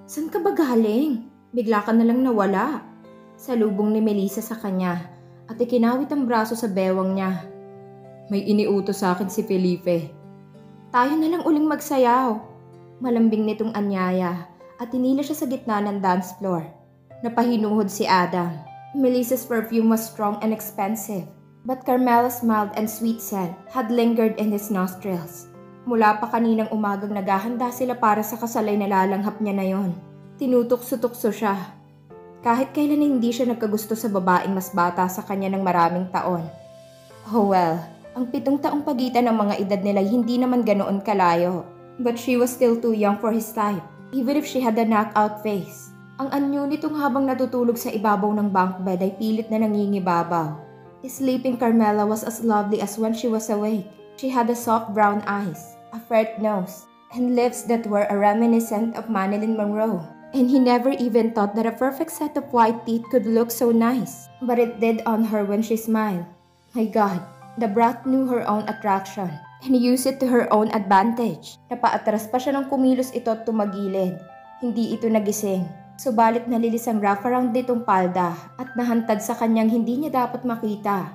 San ka ba galing? Bigla ka nalang nawala. Salubong ni Melissa sa kanya at ikinawit ang braso sa bewang niya. May iniutos sa akin si Felipe. Tayo na lang uling magsayaw. Malambing nitong anyaya at tinila siya sa gitna ng dance floor. Napahinuhod si Adam. Melissa's perfume was strong and expensive, but Carmela's mild and sweet scent had lingered in his nostrils. Mula pa kaninang umagang naghahanda sila para sa kasalay na lalanghap niya na yon. Tinutukso-tukso siya. Kahit kailan hindi siya nagkagusto sa babaeng mas bata sa kanya ng maraming taon. Oh well, ang 7 taong pagitan ng mga edad nila hindi naman ganoon kalayo. But she was still too young for his type, even if she had a knockout face. Ang anyo nitong habang natutulog sa ibabaw ng bunk bed ay pilit na nangingibabaw. Sleeping Carmela was as lovely as when she was awake. She had a soft brown eyes, a fat nose, and lips that were a reminiscent of Marilyn Monroe. And he never even thought that a perfect set of white teeth could look so nice. But it did on her when she smiled. My God, the brat knew her own attraction and used it to her own advantage. Napaatras pa siya nang kumilos ito at tumagilid. Hindi ito nagising. Subalit nalilis ang wraparound nitong palda at nahantad sa kanyang hindi niya dapat makita.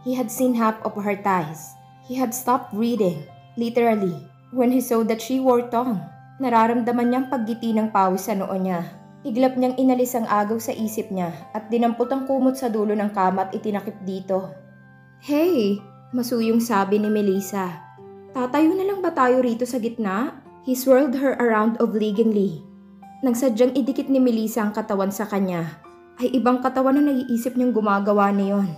He had seen half of her thighs. He had stopped breathing, literally, when he saw that she wore thong. Nararamdaman niyang paggiti ng pawis sa noo niya. Iglap niyang inalis ang agaw sa isip niya at dinampot ang kumot sa dulo ng kama at itinakip dito. Hey! Masuyong sabi ni Melissa. Tatayo na lang ba tayo rito sa gitna? He swirled her around obligingly. Nang sadyang idikit ni Melissa ang katawan sa kanya, ay ibang katawan na naiisip niyang gumagawa niyon.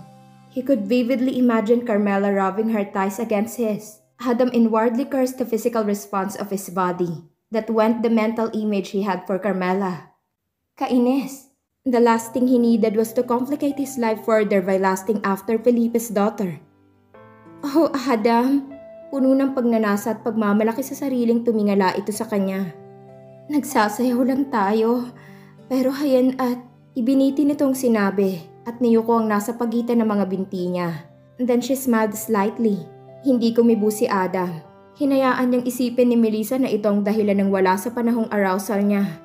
He could vividly imagine Carmela rubbing her thighs against his. Adam inwardly cursed the physical response of his body that went the mental image he had for Carmela. Kainis. The last thing he needed was to complicate his life further by lasting after Felipe's daughter. Oh, Adam! Puno ng pagnanasa at pagmamalaki sa sariling tumingala ito sa kanya. Nagsasayaw lang tayo, pero hayan at ibiniti nitong sinabi at niyuko ang nasa pagitan ng mga binti niya. And then she smiled slightly. Hindi kumibo si Adam. Hinayaan niyang isipin ni Melissa na ito ang dahilan ng wala sa panahong arousal niya.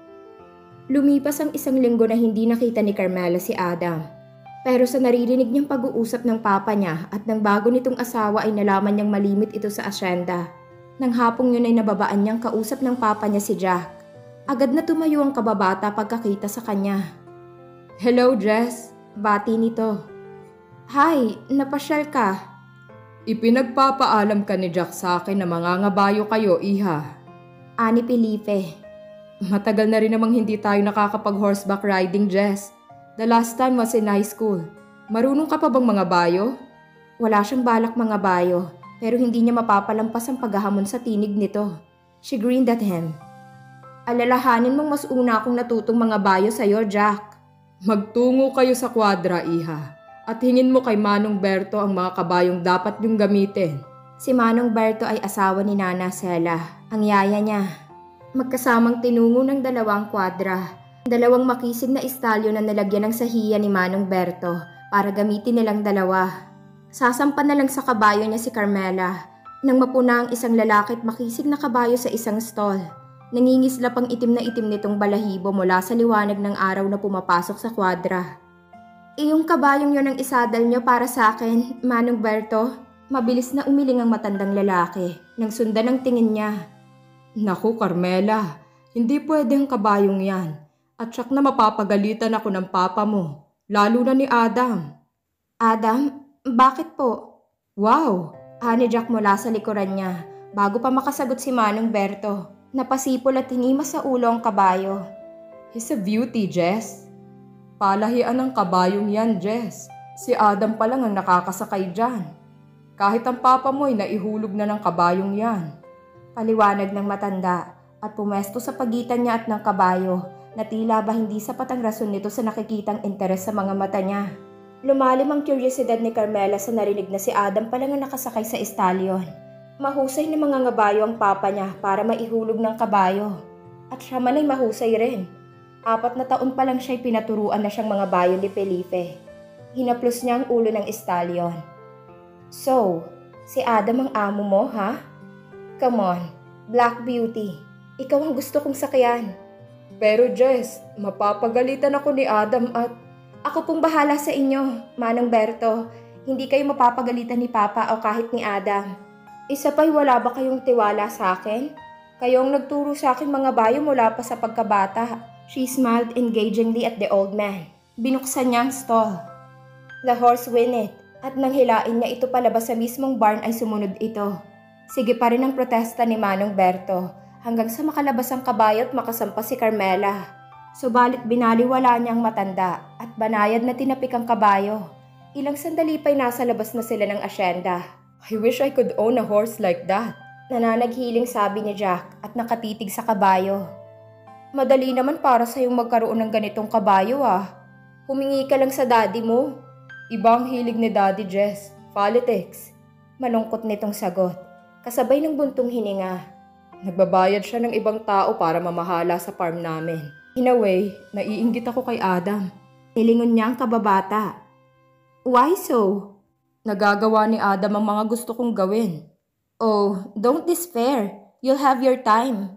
Lumipas ang 1 linggo na hindi nakita ni Carmela si Adam. Pero sa naririnig niyang pag-uusap ng papa niya at ng bago nitong asawa ay nalaman niyang malimit ito sa asyenda. Nang hapong yun ay nababaan niyang kausap ng papa niya si Jack. Agad na tumayo ang kababata pagkakita sa kanya. Hello, Jess. Bati nito. Hi, napasyal ka. Ipinagpapaalam ka ni Jack sa akin na mangangabayo kayo, iha. Ani Felipe. Matagal na rin namang hindi tayo nakakapag-horseback riding, Jess. The last time was in high school. Marunong ka pa bang mga bayo? Wala siyang balak mga bayo, pero hindi niya mapapalampas ang paghahamon sa tinig nito. She grinned at him. Alalahanin mong mas una akong natutong mga bayo sa'yo, Jack. Magtungo kayo sa kwadra, iha. At hingin mo kay Manong Berto ang mga kabayong dapat niyong gamitin. Si Manong Berto ay asawa ni Nana Sela, ang yaya niya. Magkasamang tinungo ng 2 kwadra. 2 makisig na istalyo na nilagyan ng sahiya ni Manong Berto para gamitin nilang 2. Sasampan na lang sa kabayo niya si Carmela nang mapuna ang isang lalaki at makisig na kabayo sa isang stall. Nangingislap ang itim na itim nitong balahibo mula sa liwanag ng araw na pumapasok sa kwadra. Iyong kabayong yon ang isadal niyo para sa akin, Manong Berto. Mabilis na umiling ang matandang lalaki nang sundan ang tingin niya. Naku, Carmela, hindi pwede ang kabayong yan. At siyak na mapapagalitan ako ng papa mo, lalo na ni Adam. Adam? Bakit po? Wow! Ani Jack mula sa likuran niya bago pa makasagot si Manong Berto. Napasipol at hinimas sa ulo ang kabayo. He's a beauty, Jess. Palahian ng kabayong yan, Jess. Si Adam pa lang ang nakakasakay dyan. Kahit ang papa mo ay naihulog na ng kabayong yan. Paliwanag ng matanda at pumesto sa pagitan niya at ng kabayo na tila ba hindi sapat ang rason nito sa nakikitang interes sa mga mata niya. Lumalim ang kuryosidad ni Carmela sa narinig na si Adam pa lang ang nakasakay sa istalyon. Mahusay na mga ngabayo ang papa niya para maihulog ng kabayo. At siya man ay mahusay rin. 4 na taon pa lang siya'y pinaturuan na siyang mga bayo ni Felipe. Hinaplos niya ang ulo ng istalyon. So, si Adam ang amo mo, ha? Come on, Black Beauty. Ikaw ang gusto kong sakyan. Pero Jess, mapapagalitan ako ni Adam at... Ako pong bahala sa inyo, Manong Berto. Hindi kayo mapapagalitan ni Papa o kahit ni Adam. Isa pa'y wala ba kayong tiwala sa akin? Kayong nagturo sa akin mga bayo mula pa sa pagkabata. She smiled engagingly at the old man. Binuksan niya ang stall. The horse whinnied at nang hilain niya ito palabas sa mismong barn ay sumunod ito. Sige pa rin ang protesta ni Manong Berto hanggang sa makalabas ang kabayo at makasampa si Carmela. Subalit binaliwala niya ang matanda at banayad na tinapik ang kabayo. Ilang sandali pa'y nasa labas na sila ng asyenda. I wish I could own a horse like that. Nananaghiling sabi ni Jack at nakatitig sa kabayo. Madali naman para sa'yong magkaroon ng ganitong kabayo ah. Humingi ka lang sa daddy mo. Ibang hilig ni Daddy Jess, politics. Malungkot nitong sagot, kasabay ng buntong hininga. Nagbabayad siya ng ibang tao para mamahala sa farm namin. In a way, naiinggit ako kay Adam. Nilingon niya ang kababata. Why so? Nagagawa ni Adam ang mga gusto kong gawin. Oh, don't despair. You'll have your time.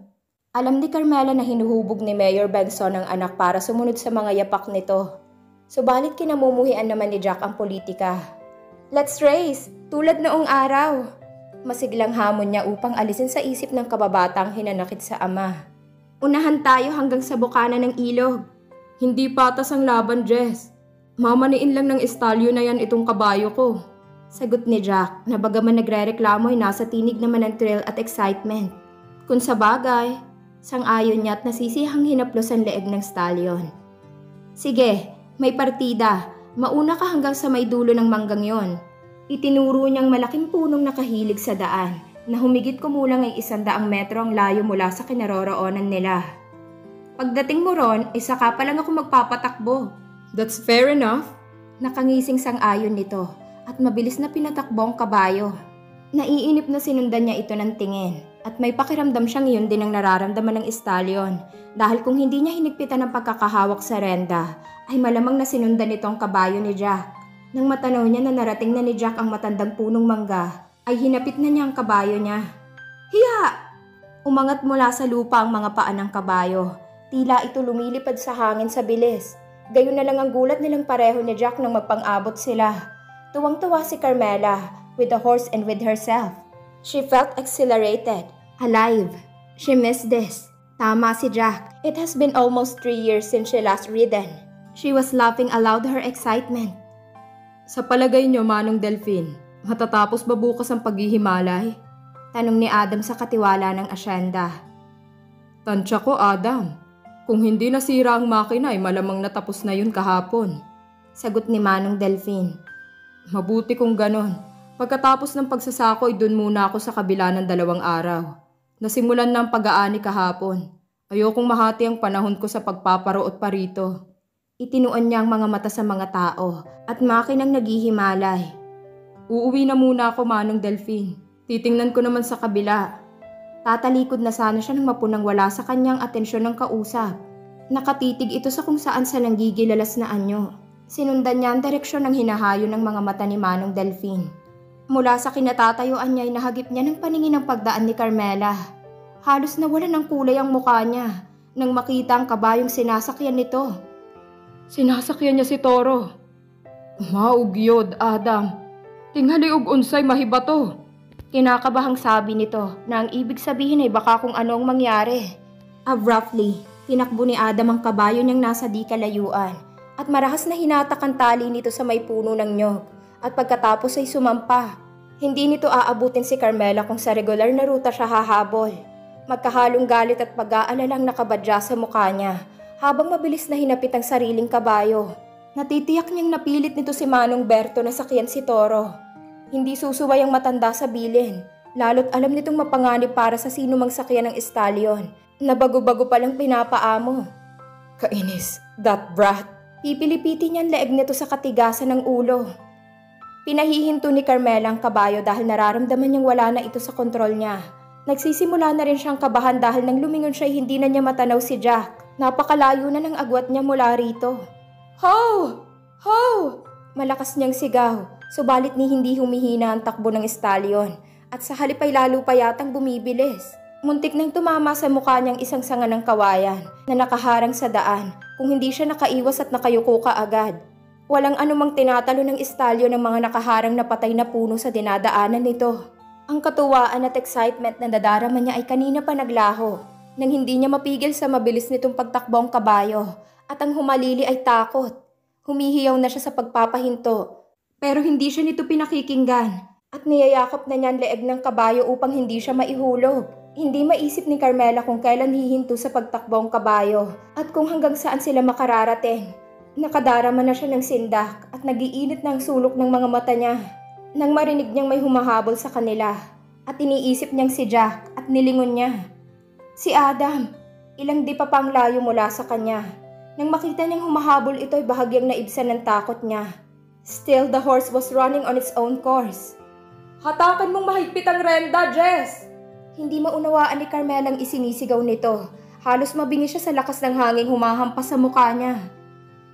Alam ni Carmela na hinuhubog ni Mayor Benson ang anak para sumunod sa mga yapak nito. Subalit kinamumuhian naman ni Jack ang politika. Let's race! Tulad noong araw! Masiglang hamon niya upang alisin sa isip ng kababatang hinanakit sa ama. Unahan tayo hanggang sa bukana ng ilog. Hindi patas ang laban, Jess. Mamaniin lang ng estalyo na yan itong kabayo ko. Sagot ni Jack na bagaman nagrereklamo ay nasa tinig naman ng thrill at excitement. Kung sa bagay, sang-ayon niya at nasisihang hinaplos ang leeg ng stallion. Sige, may partida. Mauna ka hanggang sa may dulo ng manggang yon. Itinuro niyang malaking punong nakahilig sa daan na humigit kumulang ay 100 metro ang layo mula sa kinaroroonan nila. Pagdating mo ron, saka pa lang ako magpapatakbo. That's fair enough. Nakangising sang-ayon nito at mabilis na pinatakbo ang kabayo. Naiinip na sinundan niya ito ng tingin at may pakiramdam siyang iyon din ang nararamdaman ng estalyon dahil kung hindi niya hinigpitan ang pagkakahawak sa renda ay malamang na sinundan nito ang kabayo ni Jack. Nang matanaw niya na narating na ni Jack ang matandang punong mangga ay hinapit na niya ang kabayo niya. Hiya! Umangat mula sa lupa ang mga paa ng kabayo. Tila ito lumilipad sa hangin sa bilis. Gayon na lang ang gulat nilang pareho ni Jack nang magpang-abot sila. Tuwang-tuwa si Carmela with the horse and with herself. She felt exhilarated, alive. She missed this. Tama si Jack. It has been almost 3 years since she last ridden. She was laughing aloud her excitement. Sa palagay niyo, Manong Delphine, matatapos ba bukas ang paghihimalay? Tanong ni Adam sa katiwala ng asyenda. Tansya ko, Adam. Kung hindi nasira ang makina ay malamang natapos na yun kahapon. Sagot ni Manong Delphine. Mabuti kung ganon. Pagkatapos ng pagsasako ay dun muna ako sa kabila ng 2 araw. Nasimulan na ang pag-aani kahapon. Ayokong mahati ang panahon ko sa pagpaparoot pa rito. Itinuon niya ang mga mata sa mga tao at makinang naghihimalay. Uuwi na muna ako, Manong Delphine. Titingnan ko naman sa kabila. Tatalikod na sana siya nang mapunang wala sa kanyang atensyon ng kausap. Nakatitig ito sa kung saan sa nanggigilalas na anyo. Sinundan niya ang direksyon ng hinahayo ng mga mata ni Manong Delphine. Mula sa kinatatayuan niya ay nahagip niya ng paningin ang pagdaan ni Carmela. Halos nawala ng kulay ang mukha niya nang makita ang kabayong sinasakyan nito. Sinasakyan niya si Toro. Maugyod, Adam. Tinghali og unsay mahibato. Kinakabahang sabi nito na ang ibig sabihin ay baka kung anong mangyari. Abruptly, tinakbo ni Adam ang kabayo niyang nasa di kalayuan at marahas na hinatak ang tali nito sa may puno ng nyog at pagkatapos ay sumampa. Hindi nito aabutin si Carmela kung sa regular na ruta siya hahabol. Magkahalong galit at pag-aalalang nakabadya sa mukha niya habang mabilis na hinapit ang sariling kabayo. Natitiyak niyang napilit nito si Manong Berto na sakyan si Toro. Hindi susuway ang matanda sa bilin, lalo't alam nitong mapanganib para sa sino mang sakyan ng estalyon na bago-bago palang pinapaamo. Kainis, that brat. Pipilipiti niya ang leeg nito sa katigasan ng ulo. Pinahihinto ni Carmela ang kabayo dahil nararamdaman niyang wala na ito sa kontrol niya. Nagsisimula na rin siyang kabahan dahil nang lumingon siya hindi na niya matanaw si Jack. Napakalayo na ng agwat niya mula rito. Ho! Ho! Malakas niyang sigaw, subalit ni hindi humihina ang takbo ng estalyon at sa halip ay lalo pa yatang bumibilis. Muntik nang tumama sa mukha niyang isang sanga ng kawayan na nakaharang sa daan kung hindi siya nakaiwas at nakayuko kaagad. Walang anumang tinatalo ng istalyo ng mga nakaharang na patay na puno sa dinadaanan nito. Ang katuwaan at excitement na nadarama niya ay kanina pa naglaho nang hindi niya mapigil sa mabilis nitong pagtakbo ang kabayo at ang humalili ay takot. Humihiyaw na siya sa pagpapahinto pero hindi siya nito pinakikinggan at niyayakap na niya ang leeg ng kabayo upang hindi siya maihulog. Hindi maisip ni Carmela kung kailan hihinto sa pagtakbo ang kabayo at kung hanggang saan sila makararating. Nakadarama na siya ng sindak at nagiinit na ang sulok ng mga mata niya nang marinig niyang may humahabol sa kanila at iniisip niyang si Jack at nilingon niya. Si Adam, ilang di pa pang layo mula sa kanya. Nang makita niyang humahabol ito ay bahagyang naibsan ng takot niya. Still, the horse was running on its own course. Hatakan mong mahigpit ang renda, Jess! Hindi maunawaan ni Carmela ang isinisigaw nito. Halos mabingi siya sa lakas ng hanging humahampas sa mukha niya.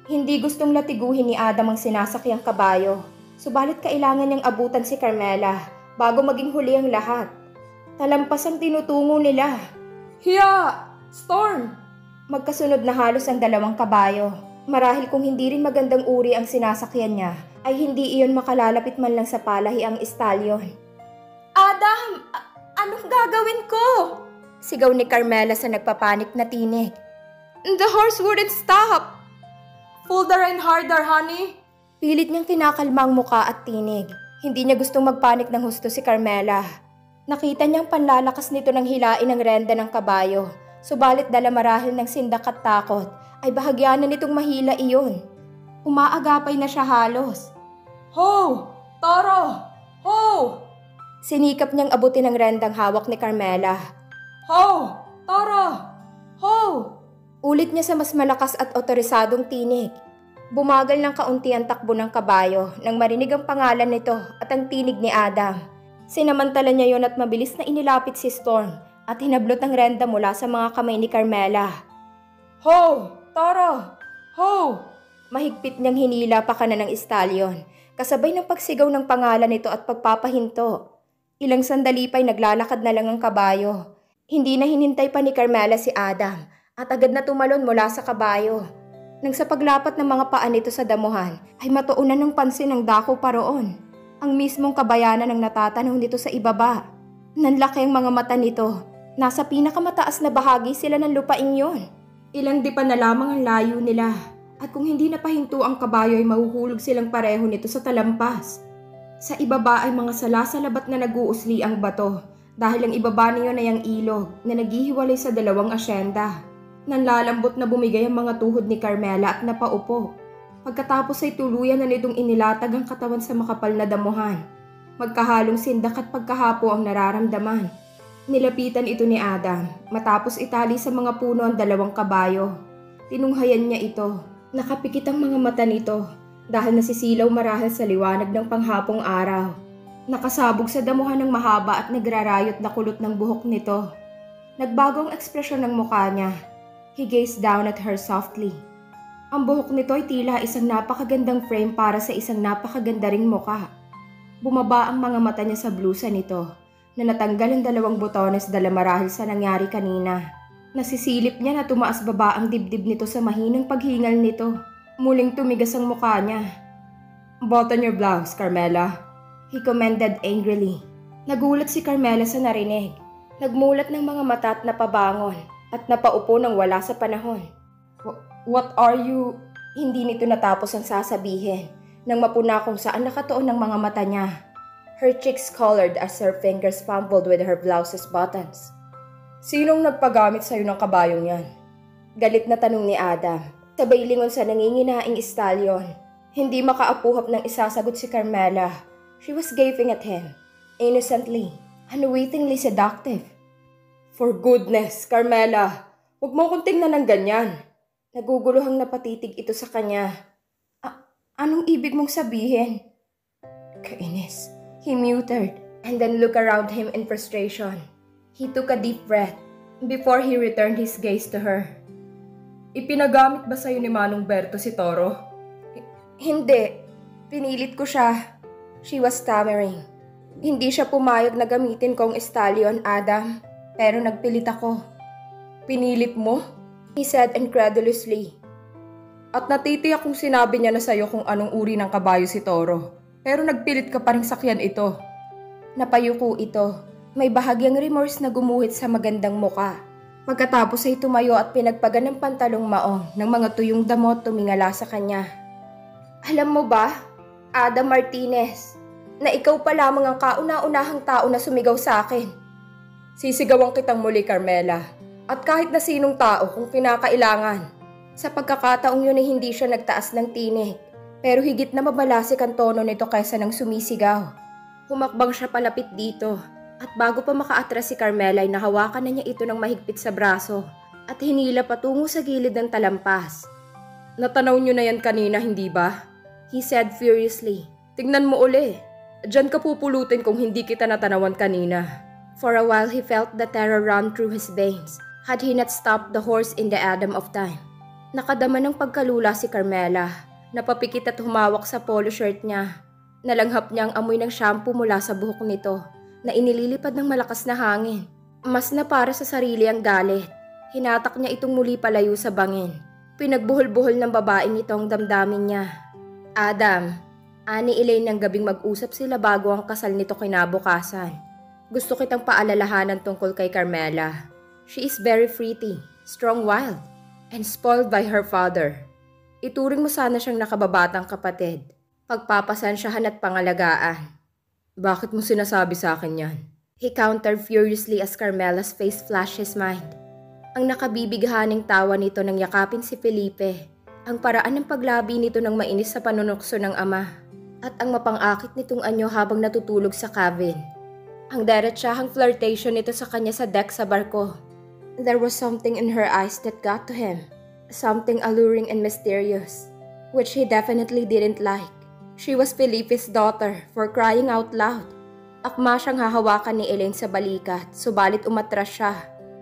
Hindi gustong latiguhin ni Adam ang sinasakyang kabayo. Subalit kailangan niyang abutan si Carmela bago maging huli ang lahat. Talampas ang tinutungo nila. Hiya! Storm! Magkasunod na halos ang dalawang kabayo. Marahil kung hindi rin magandang uri ang sinasakyan niya, ay hindi iyon makalalapit man lang sa palahi ang istalyon. Adam! Anong gagawin ko? Sigaw ni Carmela sa nagpapanik na tinig. The horse wouldn't stop! Pull the rein harder, honey! Pilit niyang kinakalma ang muka at tinig. Hindi niya gustong magpanik ng husto si Carmela. Nakita niyang panlalakas nito ng hilain ang renda ng kabayo. Subalit dala marahil ng sindak at takot, ay bahagyanan nitong mahila iyon. Umaagapay na siya halos. Ho! Toro! Ho! Sinikap niyang abutin ang rendang hawak ni Carmela. Ho! Toro! Ho! Ulit niya sa mas malakas at otorisadong tinig. Bumagal ng kaunti ang takbo ng kabayo nang marinig ang pangalan nito at ang tinig ni Adam. Sinamantala niya yon at mabilis na inilapit si Storm at hinablot ang renda mula sa mga kamay ni Carmela. Ho! Toro! Ho! Mahigpit niyang hinila pa kanan ng istalyon, kasabay ng pagsigaw ng pangalan nito at pagpapahinto. Ilang sandali pa'y naglalakad na lang ang kabayo. Hindi na hinintay pa ni Carmela si Adam at agad na tumalon mula sa kabayo. Nang sa paglapat ng mga paa nito sa damuhan, ay matuunan ng pansin ang dako pa roon. Ang mismong kabayanan ang natatanaw nito sa ibaba. Nanlaki ang mga mata nito. Nasa pinakamataas na bahagi sila ng lupaing yon. Ilang di pa na lamang ang layo nila. At kung hindi napahinto ang kabayo ay mahuhulog silang pareho nito sa talampas. Sa ibaba ay mga salasalabat na nag-uusli ang bato dahil ang ibaba niyon ay ang ilog na naghihiwalay sa dalawang asyenda. Nanlalambot na bumigay ang mga tuhod ni Carmela at napaupo. Pagkatapos ay tuluyan na nitong inilatag ang katawan sa makapal na damuhan. Magkahalong sindak at pagkahapo ang nararamdaman. Nilapitan ito ni Adam matapos itali sa mga puno ang dalawang kabayo. Tinunghayan niya ito. Nakapikit ang mga mata nito dahil nasisilaw marahil sa liwanag ng panghapong araw. Nakasabog sa damuhan ng mahaba at nagrarayot na kulot ng buhok nito. Nagbago ang ekspresyon ng mukha niya. He gazed down at her softly. Ang buhok nito ay tila isang napakagandang frame para sa isang napakaganda ring mukha. Bumaba ang mga mata niya sa blusa nito na natanggal ang dalawang botones dala marahil sa nangyari kanina. Nasisilip niya na tumaas baba ang dibdib nito sa mahinang paghingal nito. Muling tumigas ang mukha niya. Button your blouse, Carmela. He commanded angrily. Nagulat si Carmela sa narinig. Nagmulat ng mga mata at napabangon at napaupo nang wala sa panahon. What are you? Hindi nito natapos ang sasabihin nang mapuna kung saan nakatuon ang mga mata niya. Her cheeks colored as her fingers fumbled with her blouse's buttons. Sinong nagpagamit sa'yo ng kabayong yan? Galit na tanong ni Adam. Sabay lingon sa nanginginaing istalyon. Hindi makaapuhap ng isasagot si Carmela. She was gaping at him, innocently, unwittingly seductive. For goodness, Carmela, huwag mo akong tingnan ng ganyan. Naguguluhang napatitig ito sa kanya. Anong ibig mong sabihin? Kainis. He muttered and then looked around him in frustration. He took a deep breath before he returned his gaze to her. Ipinagamit ba sa'yo ni Manong Berto si Toro? Hindi. Pinilit ko siya. She was stammering. Hindi siya pumayag na gamitin ko ang istalyon, Adam. Pero nagpilit ako. Pinilit mo? He said incredulously. At natitiyak kung sinabi niya na sa'yo kung anong uri ng kabayo si Toro. Pero nagpilit ka pa rin sakyan ito. Napayuko ito. May bahagyang remorse na gumuhit sa magandang muka. Pagkatapos ay tumayo at pinagpagan ng pantalong maong ng mga tuyong damot tumingala sa kanya. Alam mo ba, Adam Martinez, na ikaw pa lamang ang kauna-unahang tao na sumigaw sa akin. Sisigawan kitang muli, Carmela. At kahit na sinong tao kung kinakailangan. Sa pagkakataong yun ay hindi siya nagtaas ng tinig, pero higit na mabalasik ang tono nito kaysa ng sumisigaw. Humakbang siya palapit dito, at bago pa makaatras si Carmela ay nahawakan na niya ito ng mahigpit sa braso at hinila patungo sa gilid ng talampas. Natanaw niyo na yan kanina, hindi ba? He said furiously. Tignan mo uli. Diyan ka pupulutin kung hindi kita natanawan kanina. For a while he felt the terror run through his veins. Had he not stopped the horse in the atom of time? Nakadama ng pagkalula si Carmela. Napapikit at humawak sa polo shirt niya. Nalanghap niya ang amoy ng shampoo mula sa buhok nito na inililipad ng malakas na hangin. Mas na para sa sarili ang galit. Hinatak niya itong muli palayo sa bangin. Pinagbuhol-buhol ng babaeng ito ang damdamin niya. Adam, ani Elaine ng gabing mag-usap sila bago ang kasal nito kinabukasan. Gusto kitang paalalahanan tungkol kay Carmela. She is very pretty, strong-willed, and spoiled by her father. Ituring mo sana siyang nakababatang kapatid. Pagpapasensyahan at pangalagaan. Bakit mo sinasabi sa akin yan? He countered furiously as Carmela's face flashed his mind. Ang nakabibighaning tawa nito nang yakapin si Felipe. Ang paraan ng paglabi nito ng mainis sa panunukso ng ama. At ang mapang-akit nitong anyo habang natutulog sa cabin. Ang diretsahang flirtation nito sa kanya sa deck sa barko. There was something in her eyes that got to him. Something alluring and mysterious. Which he definitely didn't like. She was Felipe's daughter, for crying out loud. Akma siyang hahawakan ni Elaine sa balikat, subalit umatras siya.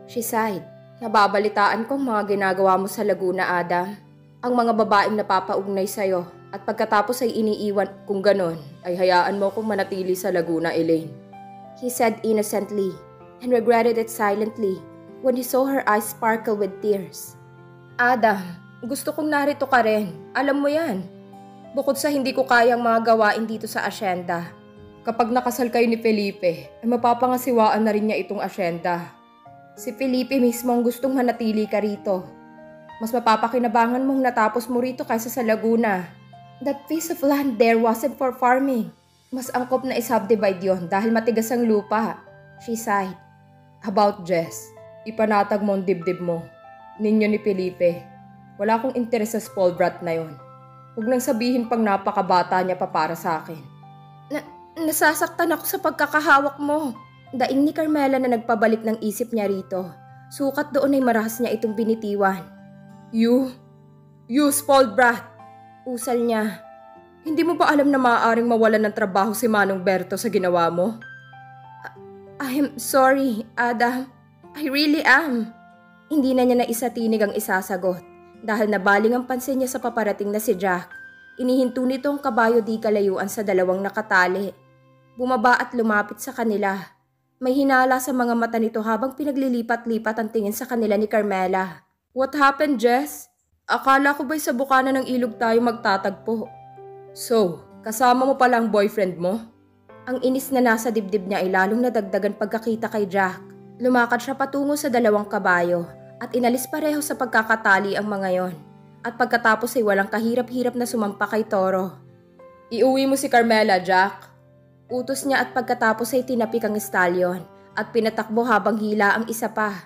She sighed. Nababalitaan kong mga ginagawa mo sa Laguna, Adam. Ang mga babaeng napapaugnay sa'yo at pagkatapos ay iniiwan kung ganon, ay hayaan mo kong manatili sa Laguna, Elaine. He said innocently and regretted it silently when he saw her eyes sparkle with tears. Adam, gusto kong narito ka rin. Alam mo yan. Bukod sa hindi ko kayang mga gawain dito sa asyenda. Kapag nakasal kayo ni Felipe, ay mapapangasiwaan na rin niya itong asyenda. Si Felipe mismo ang gustong manatili ka rito. Mas mapapakinabangan mong natapos mo rito kaysa sa Laguna. That piece of land there wasn't for farming. Mas angkop na isubdivide yon dahil matigas ang lupa. She sighed. About Jess, ipanatag mo ang dibdib mo. Ninyo ni Felipe. Wala akong interes sa spoiled brat na yon. Huwag nang sabihin pang napakabata niya pa para sa akin. Nasasaktan ako sa pagkakahawak mo. Daing ni Carmela na nagpabalik ng isip niya rito. Sukat doon ay marahas niya itong binitiwan. You spoiled brat! Usal niya. Hindi mo ba alam na maaaring mawalan ng trabaho si Manong Berto sa ginawa mo? I am sorry, Adam. I really am. Hindi na niya naisatinig ang isasagot dahil nabaling ang pansin niya sa paparating na si Jack. Inihinto nito ang kabayo di kalayuan sa dalawang nakatali. Bumaba at lumapit sa kanila. May hinala sa mga mata nito habang pinaglilipat-lipat ang tingin sa kanila ni Carmela. What happened, Jess? Akala ko ba'y sa bukana ng ilog tayo magtatagpo? So, kasama mo pala ang boyfriend mo? Ang inis na nasa dibdib niya ay lalong nadagdagan pagkakita kay Jack. Lumakad siya patungo sa dalawang kabayo at inalis pareho sa pagkakatali ang mga yon. At pagkatapos ay walang kahirap-hirap na sumampa kay Toro. Iuwi mo si Carmela, Jack. Utos niya at pagkatapos ay tinapik ang estalyon at pinatakbo habang hila ang isa pa.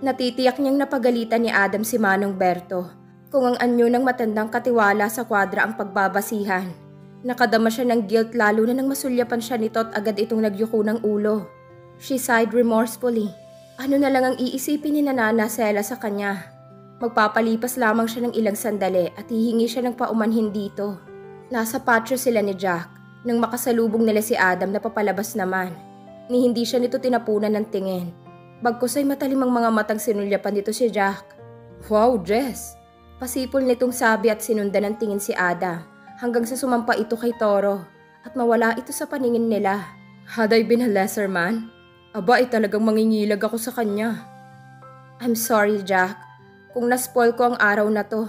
Natitiyak niyang napagalitan ni Adam si Manong Berto kung ang anyo ng matandang katiwala sa kwadra ang pagbabasihan. Nakadama siya ng guilt lalo na nang masulyapan siya nito at agad itong nagyuko ng ulo. She sighed remorsefully. Ano na lang ang iisipin ni Nanana Sela sa kanya? Magpapalipas lamang siya ng ilang sandali at hihingi siya ng paumanhin dito. Nasa patio sila ni Jack nang makasalubong nila si Adam na papalabas naman. Ni hindi siya nito tinapunan ng tingin. Bagkus ay matalim ang mga matang sinulyapan dito si Jack. Wow, Jess! Pasipol nitong sabi at sinundan ng tingin si Adam hanggang sa sumampa ito kay Toro at mawala ito sa paningin nila. Had I been a lesser man, Aba, talagang mangingilag ako sa kanya. I'm sorry, Jack. Kung naspoil ko ang araw na to.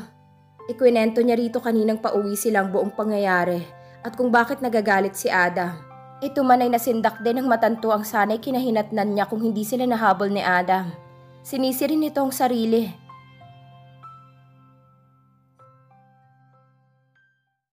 Ikwinento niya rito kaninang pauwi silang buong pangyayari at kung bakit nagagalit si Adam. Ito man ay nasindak din ng matanto ang sanay kinahinatnan niya kung hindi sila nahabol ni Adam. Sinisi rin nito ang sarili